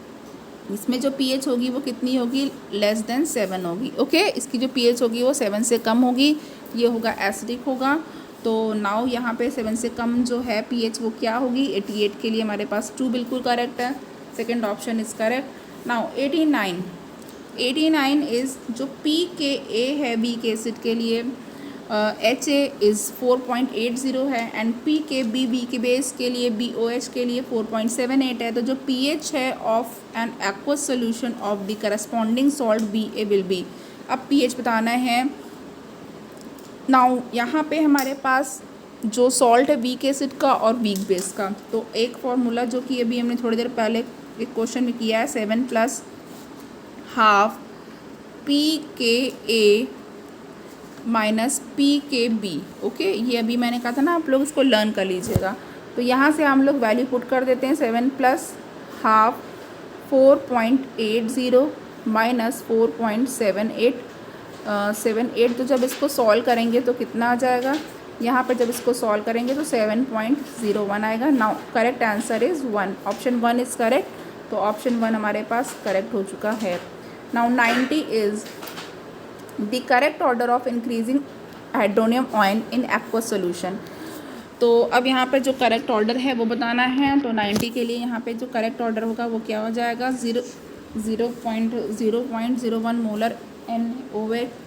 S1: इसमें जो pH होगी वो कितनी होगी, लेस देन 7 होगी। ओके, इसकी जो pH होगी वो 7 से कम होगी, ये होगा एसिडिक होगा। तो नाउ यहाँ पे 7 से कम जो है pH वो क्या होगी, 88 के लिए हमारे पास 2 बिल्कुल करेक्ट है, second option is correct. Now 89 is जो pKa है वीक एसिड के लिए, HA इज़ 4.80 है एंड pKb बी के बेस के लिए, BOH के लिए 4.78 है। तो जो pH है of an aqueous solution of the corresponding salt BA will be. अब pH बताना है। नाउ यहाँ पे हमारे पास जो सॉल्ट है वीक एसिड का और वीक बेस का, तो एक फार्मूला जो कि अभी हमने थोड़ी देर पहले एक क्वेश्चन में किया है, 7 + half pKa minus pKb। Okay, ये अभी मैंने कहा था ना, आप लोग इसको लर्न कर लीजिएगा। तो यहाँ से हम लोग वैल्यू पुट कर देते हैं, 7 + हाफ 4.80 माइनस 4.78 78। तो जब इसको सॉल्व करेंगे तो कितना आ जाएगा, यहाँ पर जब इसको सॉल्व करेंगे तो 7.01 आएगा। Now correct answer is 1, option 1 is correct. तो ऑप्शन 1 हमारे पास करेक्ट हो चुका है। Now 90 is the correct order of increasing hydronium ion in aqueous solution. तो अब यहाँ पर जो करेक्ट ऑर्डर है वो बताना है। तो 90 के लिए यहाँ पे जो करेक्ट ऑर्डर होगा वो क्या हो जाएगा, 0.01 molar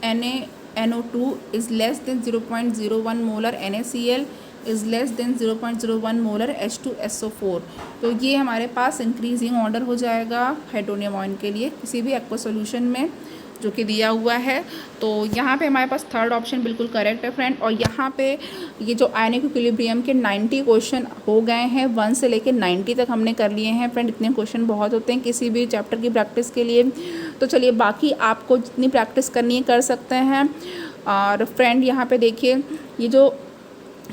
S1: NaNO2 is less than 0.01 molar NaCl is less than 0.01 molar H2SO4। तो ये हमारे पास इंक्रीजिंग ऑर्डर हो जाएगा हाइड्रोनियम आयन के लिए किसी भी एक्वा सॉल्यूशन में जो कि दिया हुआ है। तो यहाँ पे हमारे पास थर्ड ऑप्शन बिल्कुल करेक्ट है फ्रेंड। और यहाँ पे ये जो आयनिक इक्विलिब्रियम के 90 क्वेश्चन हो गए हैं, 1 से लेकर 90 तक हमने कर लिए हैं फ्रेंड। इतने क्वेश्चन बहुत होते हैं किसी भी चैप्टर की प्रैक्टिस के लिए। तो चलिए बाकी आपको जितनी प्रैक्टिस करनी है कर सकते हैं। और फ्रेंड यहाँ पर देखिए, ये जो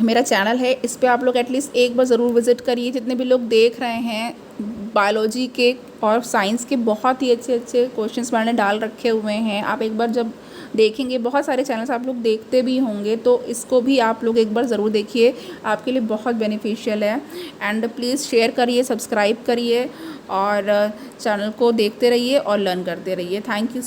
S1: मेरा चैनल है इस पर आप लोग एटलीस्ट एक बार ज़रूर विज़िट करिए। जितने भी लोग देख रहे हैं, बायोलॉजी के और साइंस के बहुत ही अच्छे अच्छे क्वेश्चंस मैंने डाल रखे हुए हैं। आप एक बार जब देखेंगे, बहुत सारे चैनल्स आप लोग देखते भी होंगे, तो इसको भी आप लोग एक बार ज़रूर देखिए, आपके लिए बहुत बेनिफिशियल है। एंड प्लीज़ शेयर करिए, सब्सक्राइब करिए और चैनल को देखते रहिए और लर्न करते रहिए। Thank you.